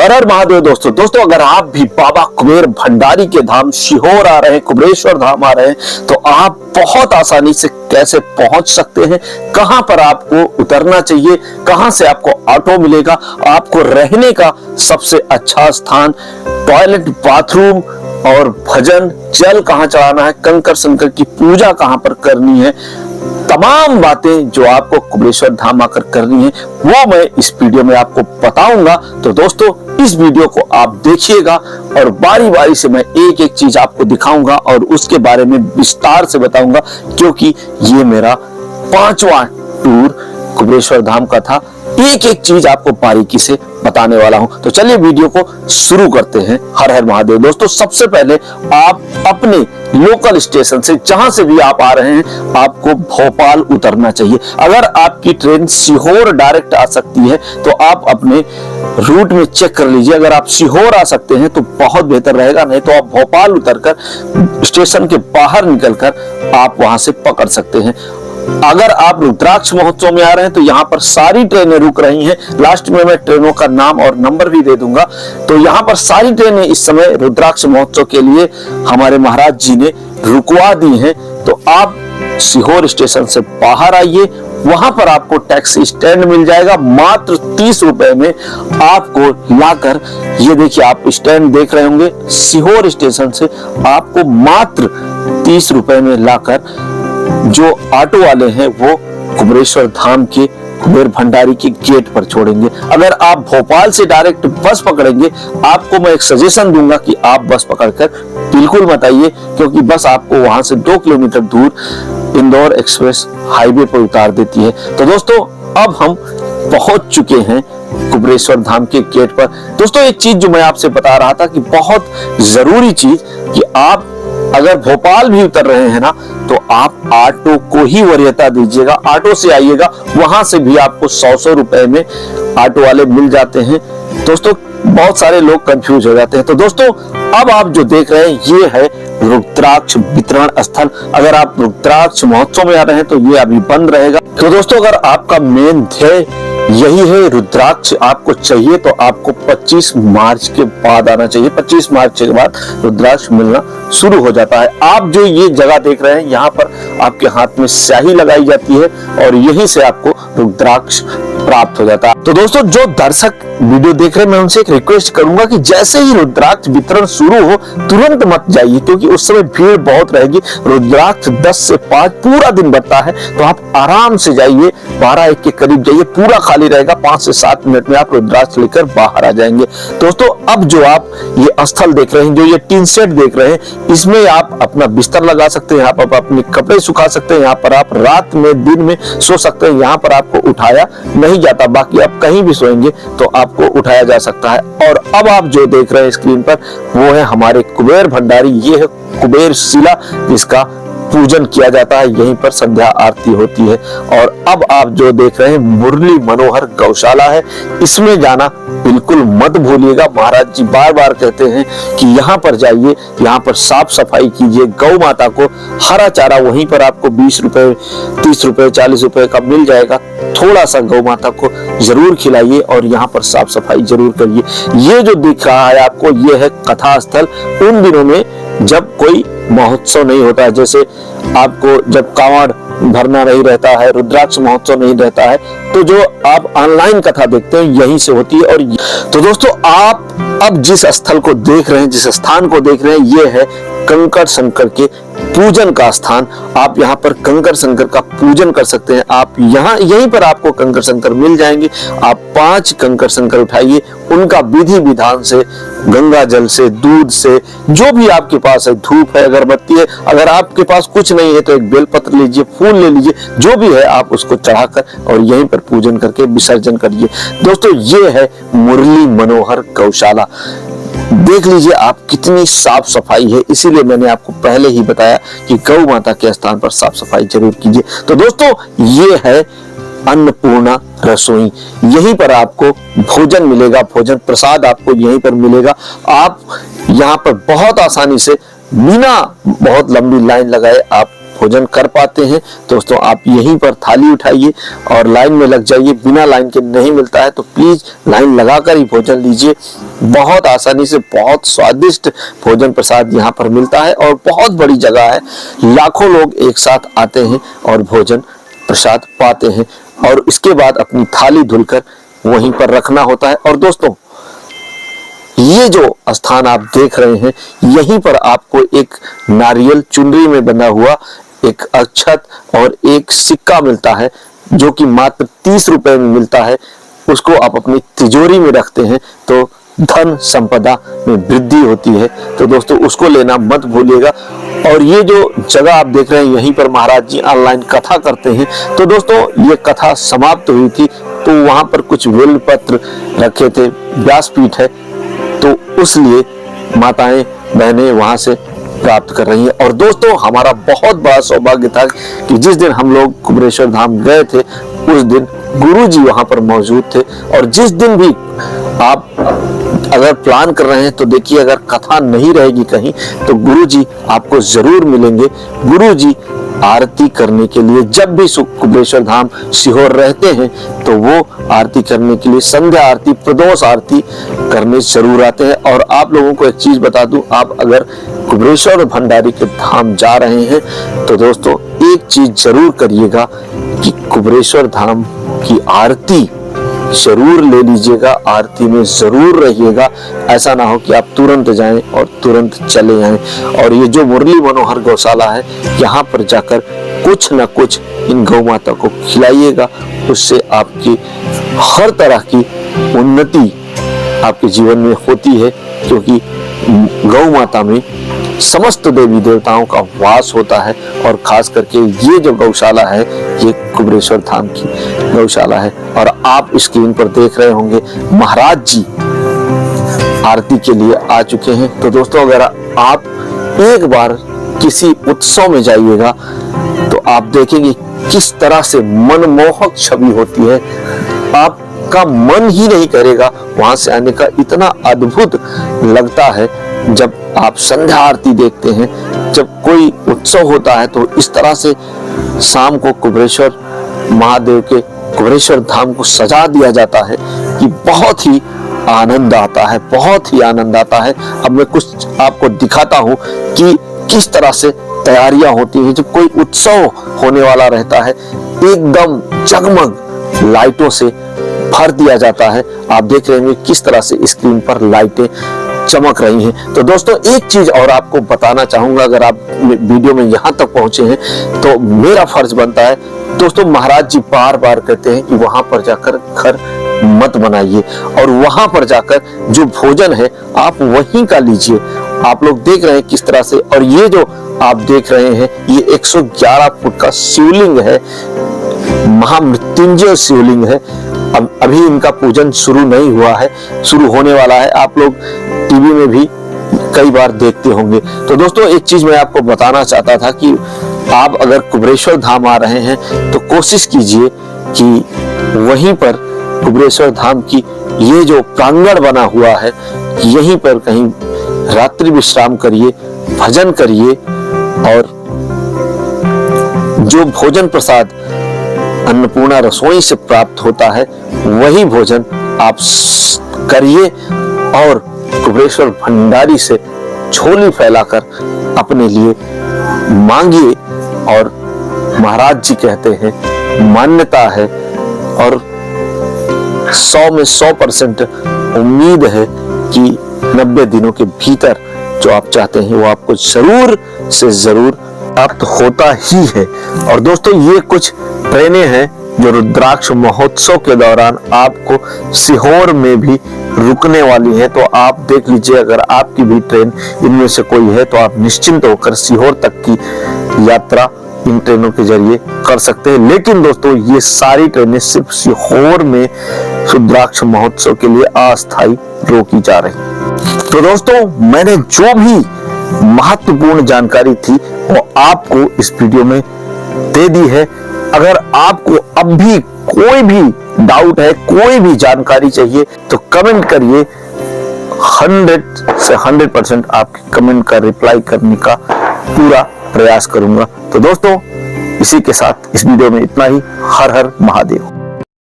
हर हर महादेव। दोस्तों अगर आप भी बाबा कुबेर भंडारी के धाम सीहोर आ रहे हैं, कुबेरेश्वर धाम आ रहे हैं, तो आप बहुत आसानी से कैसे पहुंच सकते हैं, कहां पर आपको उतरना चाहिए, कहां से आपको ऑटो मिलेगा, आपको रहने का सबसे अच्छा स्थान, टॉयलेट, बाथरूम और भजन, जल कहां चढ़ाना है, कंकर शंकर की पूजा कहां पर करनी है, तमाम बातें जो आपको कुबेरेश्वर धाम आकर करनी है वो मैं इस वीडियो में आपको बताऊंगा। तो दोस्तों इस वीडियो को आप देखिएगा और बारी बारी से मैं एक एक चीज आपको दिखाऊंगा और उसके बारे में विस्तार से बताऊंगा, क्योंकि ये मेरा 5वां टूर कुबेरेश्वर धाम का था। एक एक चीज आपको बारीकी से बताने वाला हूं। तो चलिए वीडियो को शुरू करते हैं। हर हर महादेव। दोस्तों सबसे पहले आप अपने लोकल स्टेशन से, जहां से भी आप आ रहे हैं, आपको भोपाल उतरना चाहिए। अगर आपकी ट्रेन सीहोर डायरेक्ट आ सकती है तो आप अपने रूट में चेक कर लीजिए। अगर आप सीहोर आ सकते हैं तो बहुत बेहतर रहेगा, नहीं तो आप भोपाल उतरकर स्टेशन के बाहर निकलकर आप वहां से पकड़ सकते हैं। अगर आप रुद्राक्ष महोत्सव में आ रहे हैं तो यहाँ पर सारी ट्रेनें रुक रही हैं। लास्ट में मैं ट्रेनों का नाम और नंबर भी दे दूंगा। तो यहाँ पर सारी ट्रेनें इस समय रुद्राक्ष महोत्सव के लिए हमारे महाराज जी ने रुकवा दी हैं। तो आप सीहोर स्टेशन से बाहर आइए, वहां पर आपको टैक्सी स्टैंड मिल जाएगा। मात्र 30 रुपए में आपको लाकर, ये देखिए आप स्टैंड देख रहे होंगे, सीहोर स्टेशन से आपको मात्र 30 रुपए में लाकर जो ऑटो वाले हैं वो कुबेरेश्वर धाम के कुबेर भंडारी के गेट पर छोड़ेंगे। अगर आप भोपाल से डायरेक्ट बस पकड़ेंगे, आपको मैं एक सजेशन दूंगा कि आप बस पकड़कर बिल्कुल मत आइए, क्योंकि बस आपको वहां से 2 किलोमीटर दूर इंदौर एक्सप्रेस हाईवे पर उतार देती है। तो दोस्तों अब हम पहुंच चुके हैं कुबेरेश्वर धाम के गेट पर। दोस्तों एक चीज जो मैं आपसे बता रहा था कि बहुत जरूरी चीज, कि आप अगर भोपाल भी उतर रहे हैं ना, तो आप ऑटो को ही वरीयता दीजिएगा। ऑटो से आइएगा, वहां से भी आपको 100 रुपए में ऑटो वाले मिल जाते हैं। दोस्तों बहुत सारे लोग कंफ्यूज हो जाते हैं। तो दोस्तों अब आप जो देख रहे हैं ये है रुद्राक्ष वितरण स्थल। अगर आप रुद्राक्ष महोत्सव में आ रहे हैं तो ये अभी बंद रहेगा। तो दोस्तों अगर आपका मेन ध्येय यही है, रुद्राक्ष आपको चाहिए, तो आपको 25 मार्च के बाद आना चाहिए। 25 मार्च के बाद रुद्राक्ष मिलना शुरू हो जाता है। आप जो ये जगह देख रहे हैं, यहाँ पर आपके हाथ में स्याही लगाई जाती है और यहीं से आपको रुद्राक्ष प्राप्त हो जाता है। तो दोस्तों जो दर्शक वीडियो देख रहे हैं, मैं उनसे एक रिक्वेस्ट करूंगा कि जैसे ही रुद्राक्ष वितरण शुरू हो तुरंत मत जाइए, क्योंकि उस समय भीड़ बहुत रहेगी। रुद्राक्ष 10 से 5 पूरा दिन बढ़ता है, तो आप आराम से जाइए, 12-1 के करीब जाइए, पूरा खाली रहेगा। 5 से 7 मिनट में आप रुद्राक्ष लेकर बाहर आ जाएंगे। दोस्तों अब जो आप ये स्थल देख रहे हैं, जो ये टीन सेट देख रहे हैं, इसमें आप अपना बिस्तर लगा सकते हैं, यहाँ पर अपने कपड़े सुखा सकते हैं, यहाँ पर आप रात में दिन में सो सकते हैं। यहाँ पर आपको उठाया नहीं जाता, बाकी आप कहीं भी सोएंगे तो आपको उठाया जा सकता है। और अब आप जो देख रहे हैं स्क्रीन पर, वो है हमारे कुबेर भंडारी। ये है कुबेर शिला, जिसका पूजन किया जाता है, यहीं पर संध्या आरती होती है। और अब आप जो देख रहे हैं मुरली मनोहर गौशाला है, इसमें जाना बिल्कुल मत भूलिएगा। महाराज जी बार बार कहते हैं कि यहाँ पर जाइए, यहाँ पर साफ सफाई कीजिए, गौ माता को हरा चारा वहीं पर आपको 20 रुपए, 30 रुपए, 40 रुपए का मिल जाएगा। थोड़ा सा गौ माता को जरूर खिलाइए और यहाँ पर साफ सफाई जरूर करिए। ये जो दिख रहा है आपको, ये है कथा स्थल। उन दिनों में जब कोई महोत्सव नहीं होता है, जैसे आपको जब कांवड़ भरना नहीं रहता है, रुद्राक्ष महोत्सव नहीं रहता है, तो जो आप ऑनलाइन कथा देखते हैं यहीं से होती है। और तो दोस्तों आप अब जिस स्थल को देख रहे हैं, जिस स्थान को देख रहे हैं, ये है कंकर शंकर के पूजन का स्थान। आप यहाँ पर कंकर शंकर का पूजन कर सकते हैं। आप यहीं पर आपको कंकर शंकर मिल जाएंगे। आप 5 कंकर शंकर उठाइए, उनका विधि विधान से, गंगा जल से, दूध से, जो भी आपके पास है, धूप है, अगरबत्ती है, अगर आपके पास कुछ नहीं है तो एक बेलपत्र लीजिए, फूल ले लीजिए, जो भी है आप उसको चढ़ाकर और यहीं पर पूजन करके विसर्जन करिए। दोस्तों ये है मुरली मनोहर गौशाला। देख लीजिए आप कितनी साफ सफाई है, इसीलिए मैंने आपको पहले ही बताया कि गौ माता के स्थान पर साफ सफाई जरूर कीजिए। तो दोस्तों ये है अन्नपूर्णा रसोई, यहीं पर आपको भोजन मिलेगा, भोजन प्रसाद आपको यहीं पर मिलेगा। आप यहाँ पर बहुत आसानी से बिना बहुत लंबी लाइन लगाए आप भोजन कर पाते हैं दोस्तों आप यहीं पर थाली उठाइए और लाइन में लग जाइए। बिना लाइन के नहीं मिलता है तो प्लीज लाइन लगाकर ही भोजन लीजिए। बहुत आसानी से बहुत स्वादिष्ट भोजन प्रसाद यहाँ पर मिलता है और बहुत बड़ी जगह है, लाखों लोग एक साथ आते हैं और भोजन प्रसाद पाते हैं और इसके बाद अपनी थाली धुलकर वहीं पर रखना होता है। और दोस्तों ये जो स्थान आप देख रहे हैं यहीं पर आपको एक नारियल चुनरी में बना हुआ एक अक्षत और एक सिक्का मिलता है जो कि मात्र 30 रुपए में मिलता है। उसको आप अपनी तिजोरी में रखते हैं तो धन संपदा में वृद्धि होती है। तो दोस्तों उसको लेना मत भूलिएगा। और ये जो जगह आप देख रहे हैं यहीं पर महाराज जी ऑनलाइन कथा करते हैं। तो दोस्तों ये कथा समाप्त हुई थी तो वहां पर कुछ बेलपत्र रखे थे, व्यासपीठ है, तो उसलिए माताएं बहनें वहां से प्राप्त कर रही हैं। और दोस्तों हमारा बहुत बड़ा सौभाग्य था कि जिस दिन हम लोग कुबेरेश्वर धाम गए थे उस दिन गुरुजी वहां पर मौजूद थे। और जिस दिन भी आप अगर प्लान कर रहे हैं तो देखिए अगर कथा नहीं रहेगी कहीं तो गुरुजी आपको जरूर मिलेंगे। गुरुजी आरती करने के लिए जब भी कुबेरेश्वर धाम सीहोर रहते हैं तो वो आरती करने के लिए संध्या आरती प्रदोष आरती करने जरूर आते हैं। और आप लोगों को एक चीज बता दूं, आप अगर कुबेरेश्वर भंडारी के धाम जा रहे हैं तो दोस्तों एक चीज जरूर करिएगा कि कुबेरेश्वर धाम की आरती जरूर ले लीजिएगा, आरती में जरूर रहिएगा। ऐसा ना हो कि आप तुरंत जाएं और तुरंत चले आएं। और ये जो मुरली मनोहर गौशाला है यहाँ पर जाकर कुछ न कुछ इन गौ माता को खिलाइएगा, उससे आपकी हर तरह की उन्नति आपके जीवन में होती है। क्योंकि गौ माता में समस्त देवी देवताओं का वास होता है और खास करके ये जो गौशाला है ये कुबेरेश्वर धाम की गौशाला है। और आप स्क्रीन पर देख रहे होंगे महाराज जी आरती के लिए आ चुके हैं। तो दोस्तों अगर आप एक बार किसी उत्सव में जाइएगा तो आप देखेंगे किस तरह से मनमोहक छवि होती है, आपका मन ही नहीं करेगा वहां से आने का, इतना अद्भुत लगता है। जब आप संध्या आरती देखते हैं, जब कोई उत्सव होता है तो इस तरह से शाम को कुबेरेश्वर महादेव के कुबेरेश्वर धाम को सजा दिया जाता है कि बहुत ही आनंद आता है, बहुत ही आनंद आता है। अब मैं कुछ आपको दिखाता हूं कि किस तरह से तैयारियां होती हैं। जब कोई उत्सव होने वाला रहता है एकदम जगमग लाइटों से भर दिया जाता है। आप देख रहे हैं किस तरह से स्क्रीन पर लाइटें चमक रही हैं। तो दोस्तों एक चीज और आपको बताना चाहूंगा, अगर आप वीडियो में यहाँ तक पहुंचे हैं तो मेरा फर्ज बनता है दोस्तों, महाराज जी बार बार कहते हैं कि वहां पर जाकर घर मत बनाइए और वहां पर जाकर जो भोजन है आप वहीं का लीजिए। आप लोग देख रहे हैं किस तरह से, और ये जो आप देख रहे हैं ये 111 फुट का शिवलिंग है, महामृत्युंजय शिवलिंग है। अभी इनका पूजन शुरू नहीं हुआ है, शुरू होने वाला है। आप लोग टीवी में भी कई बार देखते होंगे। तो दोस्तों एक चीज मैं आपको बताना चाहता था कि आप अगर कुबेरेश्वर धाम आ रहे हैं तो कोशिश कीजिए कि वहीं पर कुबेरेश्वर धाम की ये जो प्रांगण बना हुआ है यहीं पर कहीं रात्रि विश्राम करिए, भजन करिए और जो भोजन प्रसाद अन्नपूर्णा रसोई से प्राप्त होता है वही भोजन आप करिए और कुबेरेश्वर भंडारी से झोली फैलाकर अपने लिए मांगिए। और महाराज जी कहते हैं, मान्यता है और 100 में 100% उम्मीद है कि 90 दिनों के भीतर जो आप चाहते हैं वो आपको जरूर से जरूर प्राप्त होता ही है। और दोस्तों ये कुछ ट्रेनें हैं जो रुद्राक्ष महोत्सव के दौरान आपको सीहोर में भी रुकने वाली है। तो आप देख लीजिए, अगर आपकी भी ट्रेन इनमें से कोई है तो आप निश्चिंत होकर सीहोर तक की यात्रा इन ट्रेनों के जरिए कर सकते हैं। लेकिन दोस्तों ये सारी ट्रेनें सिर्फ सीहोर में रुद्राक्ष महोत्सव के लिए अस्थायी रोकी जा रही। तो दोस्तों मैंने जो भी महत्वपूर्ण जानकारी थी वो आपको इस वीडियो में दे दी है। अगर आपको अब भी कोई भी डाउट है, कोई भी जानकारी चाहिए तो कमेंट करिए। 100 से 100% आपके कमेंट का रिप्लाई करने का पूरा प्रयास करूंगा। तो दोस्तों, इसी के साथ इस वीडियो में इतना ही। हर हर महादेव।